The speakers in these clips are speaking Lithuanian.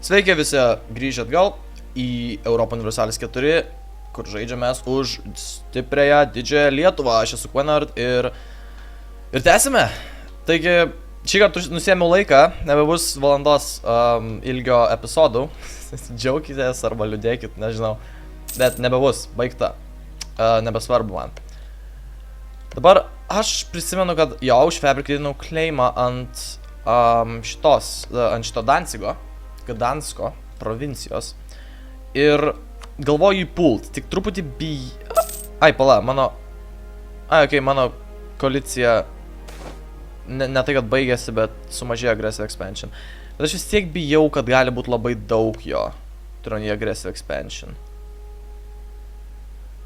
Sveiki visi grįžę atgal į Europą Universalis 4, kur žaidžiamės už stipriąją didžiąją Lietuvą. Aš esu Quenard ir tęsime. Taigi, šį kartą nusėmiau laiką, nebebus valandos ilgio epizodų. Džiaukitės arba liūdėkit, nežinau. Bet nebebus, baigta. Nebesvarbu man. Dabar aš prisimenu, kad jau užfabrikėdinau claimą ant šito Gdansko provincijos ir galvoju įpult, tik truputį Ai, pala, mano koalicija ne tai, kad baigėsi, bet sumažėjo aggressive expansion. Bet aš vis tiek bijau, kad gali būti labai daug jo, turiu į aggressive expansion.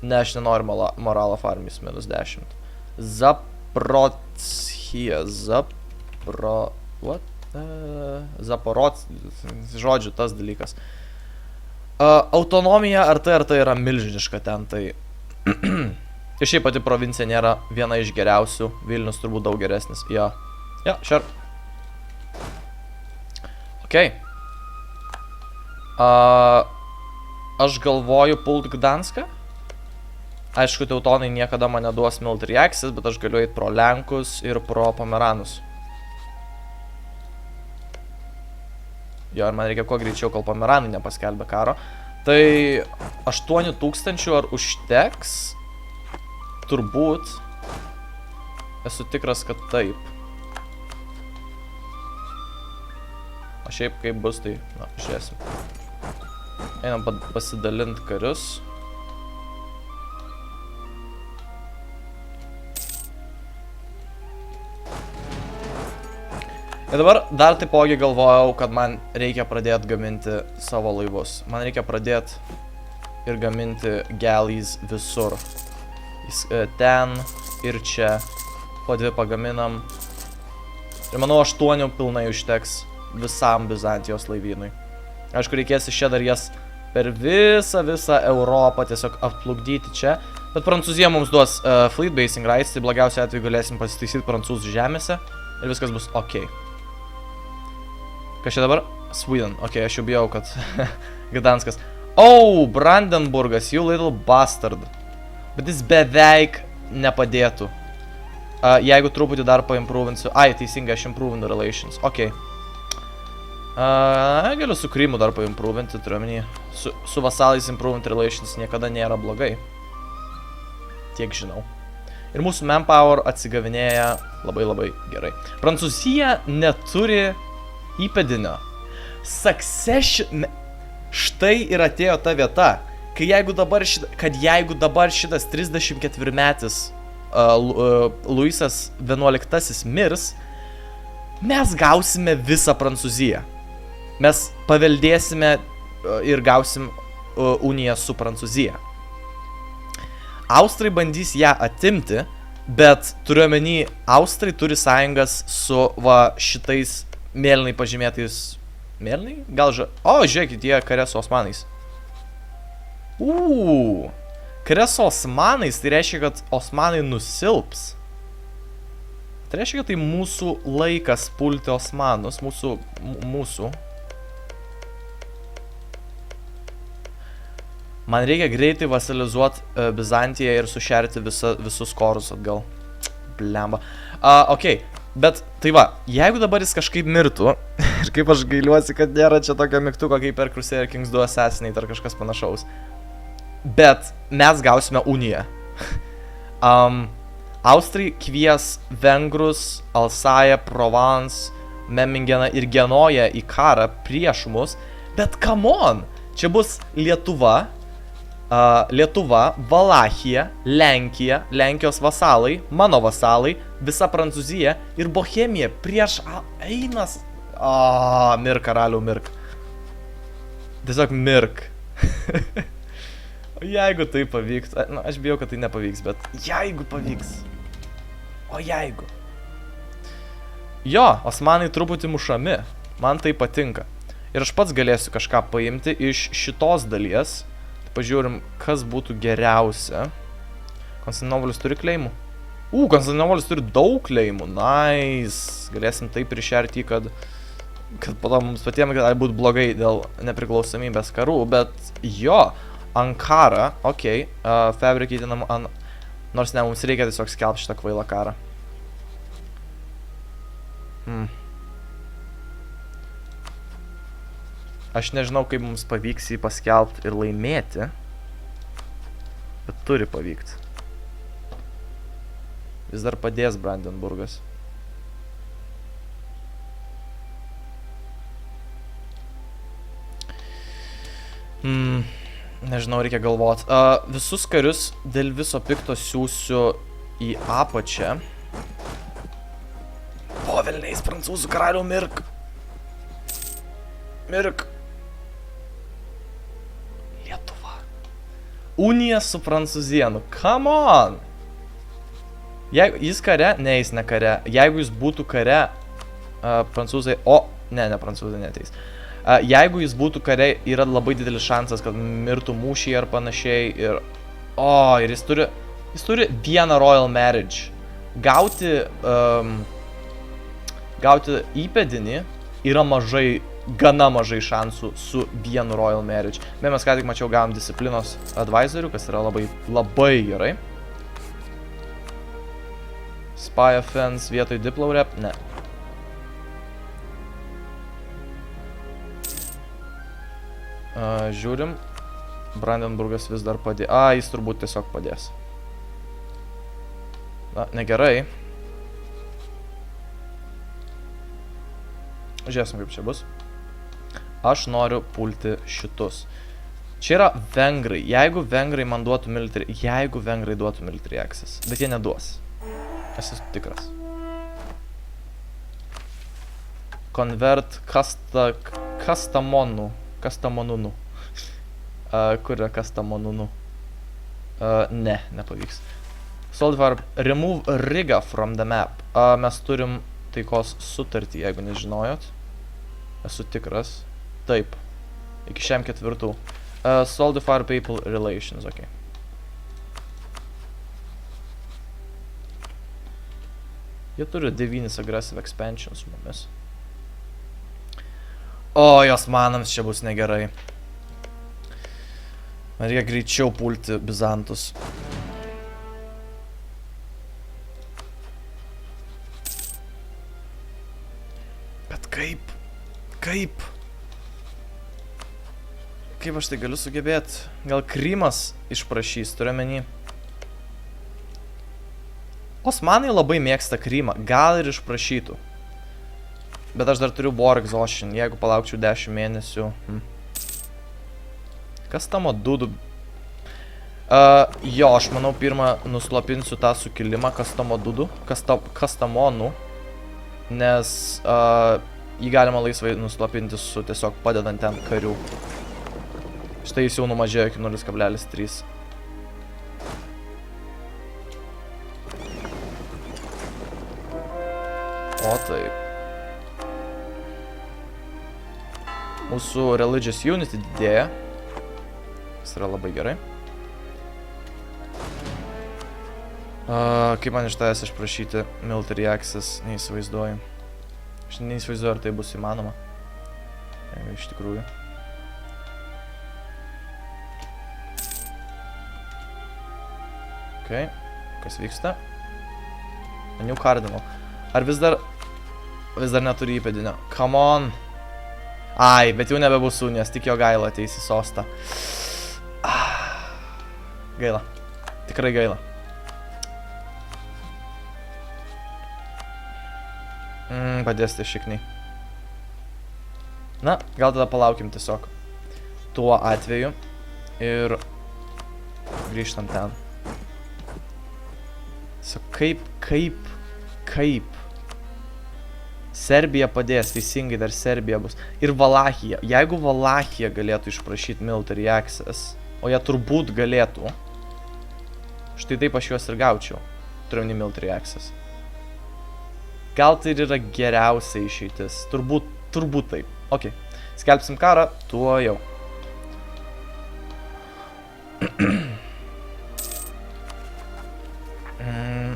Ne, aš nenoriu moralo farmis minus 10. Žodžiu, tas dalykas. Autonomija ar tai yra milžiniška ten, tai ir šiaip pati provincija nėra viena iš geriausių, Vilnius turbūt daug geresnis. Jo, sure. Ok. Aš galvoju pult Gdanską. Aišku, teutonai niekada man neduos military access, bet aš galiu eit pro Lenkus ir pro Pomeranus. Jo, ir man reikia kuo greičiau, kol Pomeranai nepaskelbė karo. Tai 8000 ar užteks? Turbūt. Esu tikras, kad taip. O šiaip kaip bus, tai, na, žiūrėsim. Einam pasidalint karius. Ir dabar dar taipogi galvojau, kad man reikia pradėti gaminti savo laivus. Man reikia pradėti ir gaminti galleys visur. Ten ir čia. Po 2 pagaminam. Ir manau, 8 pilnai užteks visam Bizantijos laivynui. Aišku, reikės iš čia dar jas per visą Europą tiesiog atplukdyti čia. Bet Prancūzija mums duos fleet basing rights, tai blogiausiu atveju galėsim pasitaisyti prancūzų žemėse. Ir viskas bus ok. Kas čia dabar? Sweden. Ok, aš jau bijau, kad Gdanskas. Oh, Brandenburgas, you little bastard. Bet jis beveik nepadėtų. Jeigu truputį dar paimprovinsiu. Ai, teisingai, aš improvinu relations. Ok. Galiu su Krymu dar paimprovinti, turiuomenį. Su vasalais improvinti relations niekada nėra blogai. Tiek žinau. Ir mūsų manpower atsigavinėja labai gerai. Prancūzija neturi įpėdinio. Succession. Štai ir atėjo ta vieta, jeigu dabar šitas 34-metis Luisas XI mirs, mes gausime visą Prancūziją. Mes paveldėsime ir gausim uniją su Prancūzija. Austrai bandys ją atimti, bet turiuomenį, Austrai turi sąjungas su šitais mėlynai pažymėtais. Mėlynai? Gal O, žiūrėkit, jie kare su osmanais. Kare su osmanais, tai reiškia, kad osmanai nusilps. Tai reiškia, kad tai mūsų laikas pulti osmanus. Mūsų. Man reikia greitai vasalizuoti Bizantiją ir sušerti visus korus atgal. Blemba. Ok. Bet, tai va, jeigu dabar jis kažkaip mirtų, ir kaip aš gailiuosi, kad nėra čia tokio mygtuko kaip per Crusader Kings 2 Assassinate ar kažkas panašaus. Bet mes gausime uniją. Austrai kvies vengrus, Alsają, Provence, Memmingeną ir Genoją į karą prieš mus. Bet come on! Čia bus Lietuva, Valachija, Lenkija, Lenkijos vasalai, mano vasalai, visa Prancūzija ir Bohemija prieš einas. Mirk, karaliau, mirk. Tiesiog mirk. O jeigu tai pavyks, aš bijau, kad tai nepavyks, bet jeigu pavyks. O jeigu. Jo, osmanai truputį mušami. Man tai patinka. Ir aš pats galėsiu kažką paimti iš šitos dalies. Pažiūrim, kas būtų geriausia. Konstantinopolis turi kleimų. Konstantinopolis turi daug kleimų. Nice. Galėsim taip prišerti, kad kad po to mums patiems gali būti blogai dėl nepriklausomybės karų, bet jo, Ankara, okei, fabricatinam, nors ne, mums reikia tiesiog skelbti šitą kvailą karą. Aš nežinau, kaip mums pavyks jį paskelbti ir laimėti, bet turi pavykti. Vis dar padės Brandenburgas. Nežinau, reikia galvot. Visus karius dėl viso pikto siūsiu į apačią. Po velniais, prancūzų karalių, mirk! Mirk! Lietuva. Unija su Prancūzija, nu come on! Jeigu jis kare, ne, jis ne kare. Jeigu jis būtų kare, prancūzai, ne prancūzai neteis. Jeigu jis būtų kare, yra labai didelis šansas, kad mirtų mūšiai ar panašiai. Ir jis turi vieną Royal Marriage. Gauti įpėdinį yra gana mažai šansų su vienu Royal Marriage. Bet mes ką tik mačiau, gavom disciplinos advisorių, kas yra labai gerai. Spy offense vietoj Diplo rep? Ne. Žiūrim. Brandenburgas vis dar padės. Jis turbūt tiesiog padės. Na, negerai. Žiūrėsim, kaip čia bus. Aš noriu pulti šitus. Čia yra vengrai. Jeigu vengrai man duotų military access. Bet jie neduos. Esu tikras. Convert Kastamonų. Kastamonunu. Kur yra Kastamonunu? Ne, nepavyks. Solidify, remove Riga from the map. Mes turim taikos sutartį, jeigu nežinojot. Esu tikras. Taip. Iki šiam 4. Solidify people relations, okei. Jie turi 9 aggressive expansions su mumis. Jos manams čia bus negerai. Man reikia greičiau pulti Bizantus. Bet kaip? Kaip aš tai galiu sugebėti? Gal Krymas išprašys, turiu menį. Osmanai labai mėgsta Krymą, gal ir išprašytų. Bet aš dar turiu war exhaustion, jeigu palaukčiau 10 mėnesių. Kas tamo dudų? Jo, aš manau pirmą nuslopinsiu tą sukilimą Kastamonų, Kastamonų, nes jį galima laisvai nuslopinti su tiesiog padedant ten karių. Štai jis jau numažėjo iki 0,3. O taip. Mūsų religious unity didėja. Tas yra labai gerai. Kaip man iš tavęs išprašyti military access, neįsivaizduoju. Aš neįsivaizduoju, ar tai bus įmanoma. Iš tikrųjų. Ok, kas vyksta? New Cardinal. Ar vis dar neturi įpėdinio? Come on! Bet jau nebebus unijos, tik jo gaila ateis į sostą. Gaila. Tikrai gaila. Padės tie šikniai. Na, gal tada palaukim tiesiog tuo atveju ir grįžtam ten. Kaip? Serbija padės, teisingai dar Serbija bus. Ir Valachija. Jeigu Valachija galėtų išprašyti military access, o jie turbūt galėtų, štai taip aš juos ir gaučiau. Turiu military access. Gal tai yra geriausia išeitis. Turbūt taip. Ok. Skelbsim karą, tuo jau.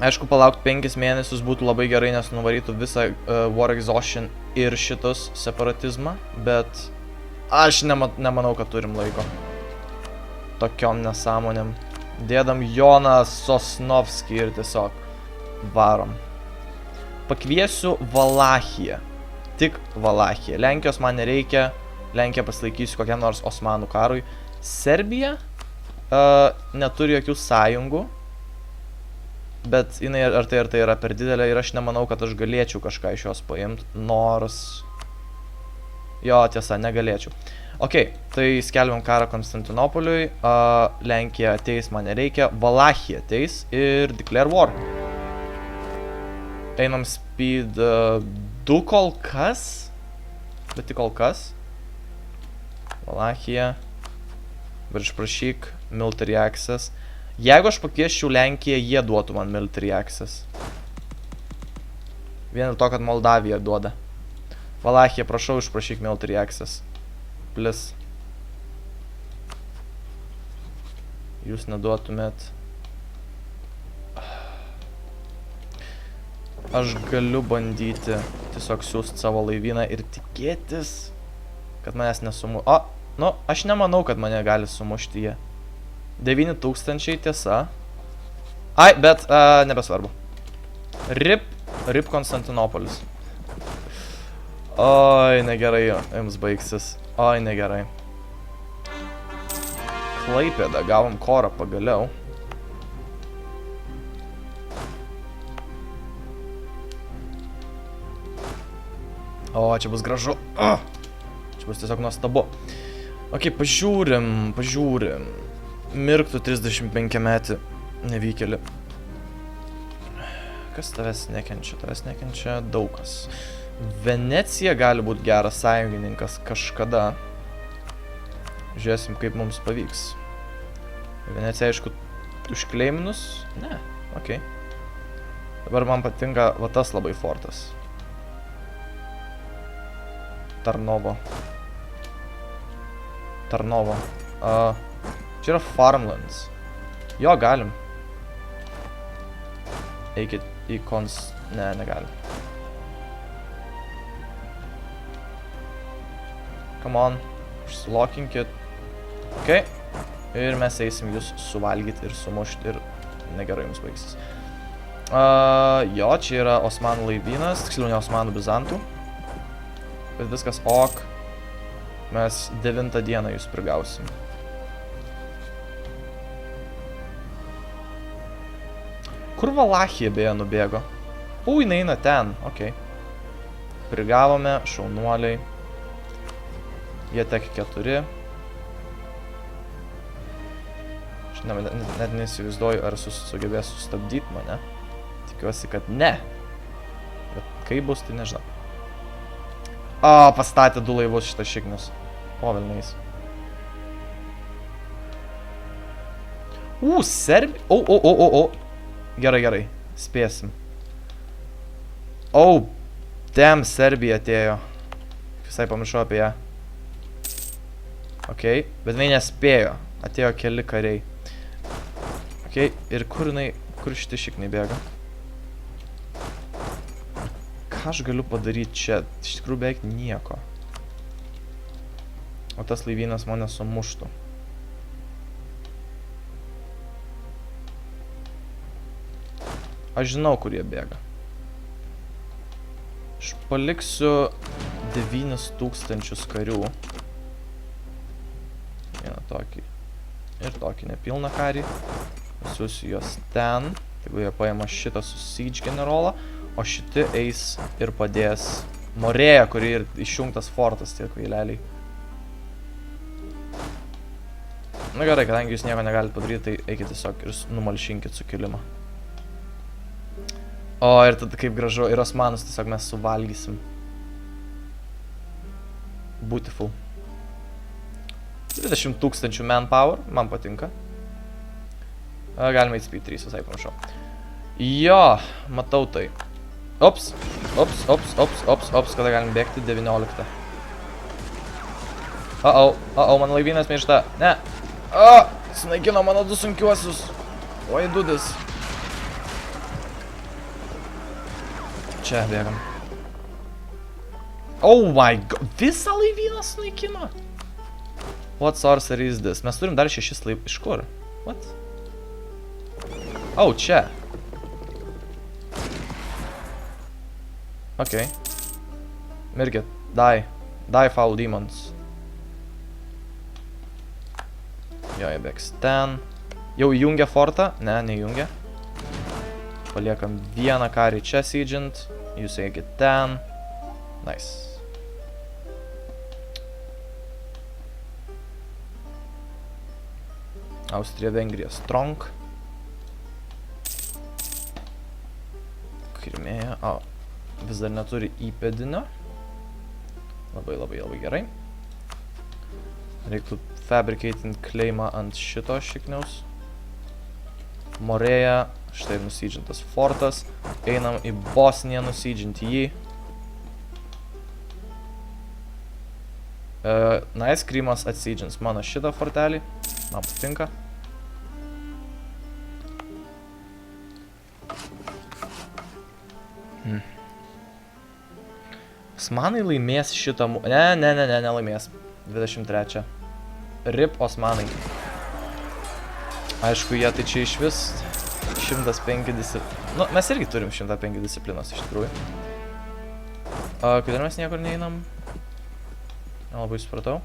Aišku, palaukti 5 mėnesius būtų labai gerai, nes nuvarytų visą war exhaustion ir šitus separatizmą, bet aš nemanau, kad turim laiko tokiom nesąmonėm. Dėdam Joną Sosnovskį ir tiesiog varom. Pakviesiu Valachiją. Tik Valachiją. Lenkijos man nereikia. Lenkiją pasilaikysiu kokiam nors Osmanų karui. Serbija neturi jokių sąjungų. Bet jinai ar tai yra per didelė ir aš nemanau, kad aš galėčiau kažką iš jos paimti. Nors... Jo, tiesa, negalėčiau. Ok, tai skelbiam karą Konstantinopoliui. Lenkija ateis, man nereikia. Valachija ateis ir declare war. Einam speed 2 kol kas. Bet tik kol kas. Valachija. Virš prašyk. Military access. Jeigu aš pakviesčiau Lenkiją, jie duotų man military access. Vien dėl to, kad Moldavija duoda. Valachija, prašau, išprašyk military access. Please. Jūs neduotumėt. Aš galiu bandyti tiesiog siųsti savo laivyną ir tikėtis, kad manęs nesumuš. O, nu, aš nemanau, kad mane gali sumušti jie. 9000 tiesa. Ai, bet nebesvarbu. RIP Konstantinopolis. Oi, negerai jums baigsis. Oi, negerai. Klaipėda, gavom korą pagaliau. O, čia bus gražu. Čia bus tiesiog nuostabu. Ok, pažiūrim. Mirktų 35 metį nevykėlį. Kas tavęs nekenčia? Tavęs nekenčia daug kas. Venecija gali būti geras sąjungininkas kažkada. Žiūrėsim, kaip mums pavyks. Venecija, aišku, užkleiminus? Ne, ok. Dabar man patinka va tas labai fortas. Tarnovo. Čia yra farmlands. Jo, galim. Eikit į Ne, negalim. Come on. Užsilokinkit. Ok. Ir mes eisim jūs suvalgyti ir sumušti ir negerai jums baigsis. Jo, čia yra Osmanų laivynas. Tiksliau ne Osmanų, Bizantų. Bet viskas ok. Mes 9 dieną jūs prigausim. Kur Valachija beje nubėgo? Jinai eina ten, ok. Prigavome, šaunuoliai. Jie tek 4. Aš net neįsivaizduoju, ar sugebės sustabdyti mane. Tikiuosi, kad ne. Bet kaip bus, tai nežinau. Pastatė 2 laivus šitas šiknius. Velniais. Serbija. Gerai. Spėsim. Damn, Serbija atėjo. Visai pamiršau apie ją. Ok, bet jinai nespėjo. Atėjo keli kariai. Ok, ir kur šitie šikniai bėga? Ką aš galiu padaryti čia? Iš tikrųjų beveik nieko. O tas laivynas mane sumuštų. Aš žinau, kur jie bėga. Aš paliksiu 9000 karių. Vieną tokį. Ir tokį nepilną karį. Pasiūsiu juos ten. Jeigu jie paima šitą su siege generolą. O šiti eis ir padės Morėja, kuri ir išjungtas fortas tie kvaileliai. Na gerai, kadangi jūs nieko negalite padaryti, tai eikit tiesiog ir numalšinkit sukilimą. Ir tada kaip gražu, ir Osmanus tiesiog mes suvalgysim. Beautiful. 20 000 manpower, man patinka. Galima į speed 3, visai panašau. Jo, matau tai. Ops, kada galim bėgti 19. Mano laivynas miršta. Ne. Sunaikino mano 2 sunkiuosius. Oi, dudis. Čia bėgam. Oh my god, visą laivyną sunaikino? What sorcery is this? Mes turim dar 6 laivų. Iš kur? What? Oh, čia. Ok. Mirkit, die. Die, foul demons. Jo, jie bėgs ten. Jau įjungia fortą? Ne, neįjungia. Paliekam vieną karį čia siedžiant. Jūs eikit ten. Nice. Austrija, Vengrija, strong. Krimėja. O, vis dar neturi įpėdinio. Labai gerai. Reiktų fabricating claimą ant šito šikniaus. Morėja. Štai ir nusiedžintas fortas. Einam į Bosniją nusiedžinti jį. Nice, Krymas atsiedžins mano šitą fortelį. Man patinka. Osmanai laimės šitą... nelaimės. 23. Rip Osmanai. Aišku, jie tai čia iš vis 105 disciplinos. Nu, mes irgi turim 105 disciplinos iš tikrųjų. Kodėl mes niekur neeinam? Nelabai supratau.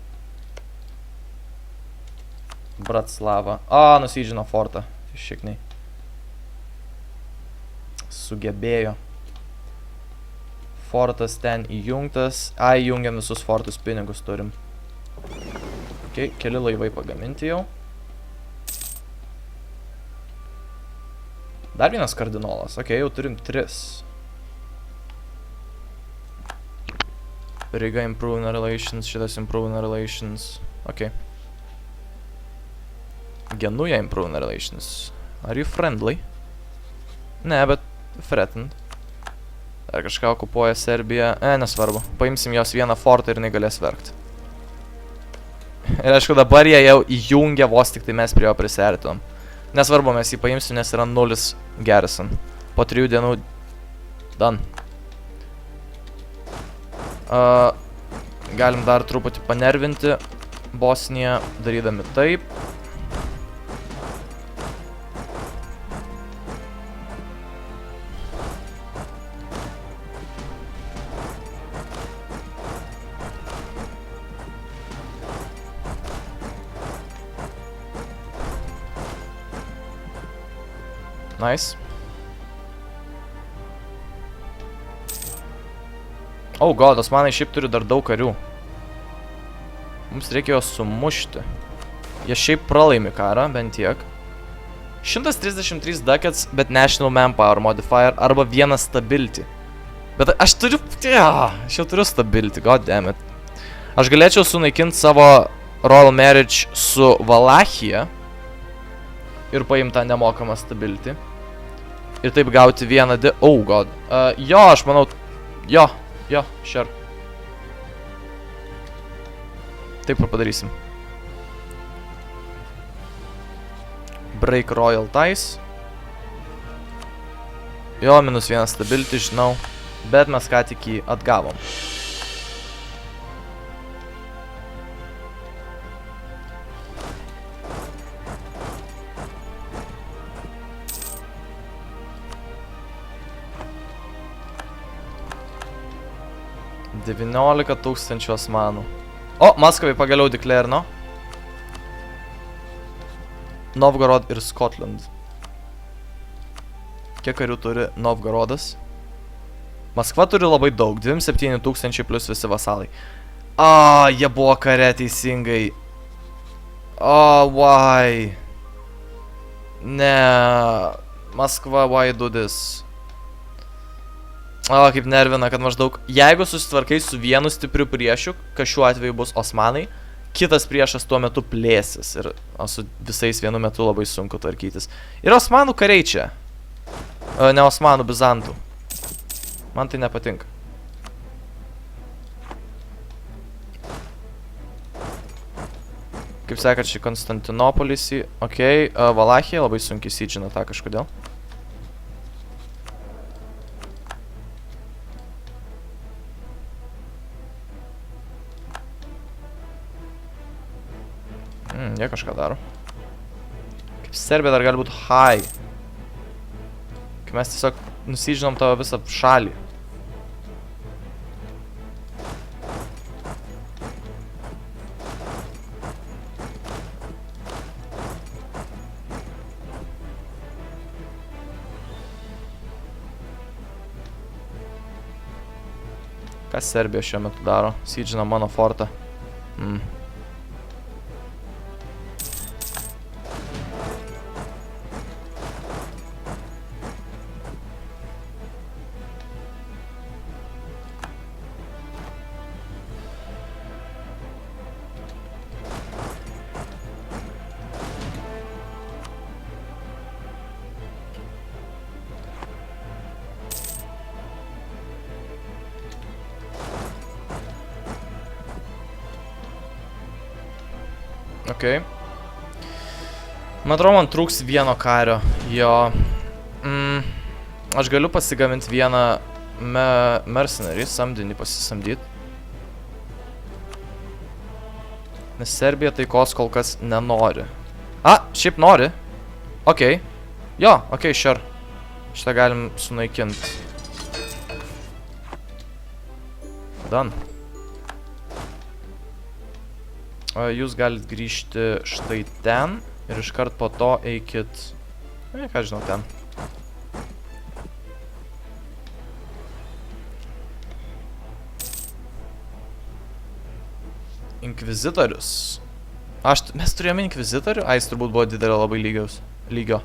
Bratslava. Nusiedžino fortą. Šikniai. Sugebėjo. Fortas ten įjungtas. Įjungiam visus fortus, pinigus turim. Ok, keli laivai pagaminti jau. Dar vienas kardinolas. Ok, jau turim 3. Riga improving relations, šitas improving relations. Ok. Genuja improving relations. Are you friendly? Ne, bet threatened. Ar kažką okupuoja Serbija? Nesvarbu. Paimsim jos vieną fortą ir jinai galės verkti. Ir aišku, dabar jie jau įjungia, vos tik tai mes prie jo prisertinom. Nesvarbu, mes jį paimsim, nes yra 0 garrison. Po 3 dienų... Done. Galim dar truputį panervinti Bosniją, darydami taip. Nice. Oh god, Osmanai šiaip turi dar daug karių. Mums reikia juos sumušti. Jie šiaip pralaimi karą, bent tiek. 133 ducats, bet National Manpower modifier arba 1 stability. Bet aš turiu... Aš jau turiu stability, god damn it. Aš galėčiau sunaikinti savo Royal Marriage su Valachija ir paimti tą nemokamą stability. Ir taip gauti vieną Oh god. Jo, aš manau... Jo, sure. Taip ir padarysim. Break Royal Ties. Jo, -1 stability, žinau. Bet mes ką tik jį atgavom. $19,000 osmanų. O, Maskvai pagaliau deklerino. Novgorod ir Scotland. Kiek karių turi Novgorodas? Maskva turi labai daug. 27 000 plus visi vasalai. Jie buvo kare teisingai. Why? Ne. Maskva, why do this? Kaip nervina, kad maždaug, jeigu susitvarkai su vienu stipriu priešiu, kas šiuo atveju bus Osmanai, kitas priešas tuo metu plėsis ir su visais vienu metu labai sunku tvarkytis. Ir Osmanų kariai čia. Ne Osmanų, Bizantų. Man tai nepatinka. Kaip sakot, šį Konstantinopolis į... Ok, Valachija labai sunkiai siedžina tą kažkodėl. Jie kažką daro. Kaip Serbija dar gali būti high. Kai mes tiesiog nusižinom tavo visą šalį. Ką Serbija šiuo metu daro? Siedžina mano fortą. Okay. Man atrodo, man trūks vieno kario. Jo. Aš galiu pasigaminti vieną mercenarį, samdinį pasisamdyti. Nes Serbija taikos kol kas nenori. Šiaip nori. Okei. Jo, okei, sure. Šitą galim sunaikinti. Done. Jūs galit grįžti štai ten ir iškart po to eikit... ką žinau, ten. Inkvizitorius. Mes turėjome inkvizitorių? Jis turbūt buvo didelio labai lygio.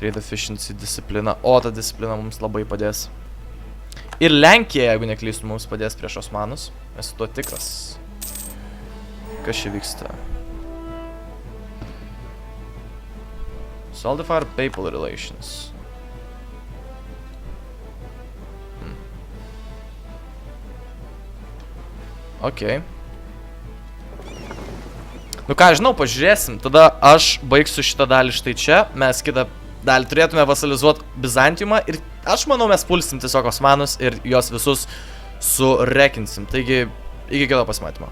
Trade efficiency, disciplina. O, ta disciplina mums labai padės. Ir Lenkija, jeigu neklystu, mums padės prieš osmanus. Esu tuo tikras. Kas čia vyksta? Solidify papal relations. Okei. Nu ką, žinau, pažiūrėsim. Tada aš baigsiu šitą dalį štai čia. Mes kitą dalį turėtume vasalizuoti Bizantiumą. Ir aš manau, mes pulsim tiesiog osmanus ir juos visus surekinsim. Taigi, iki kito pasimatymo.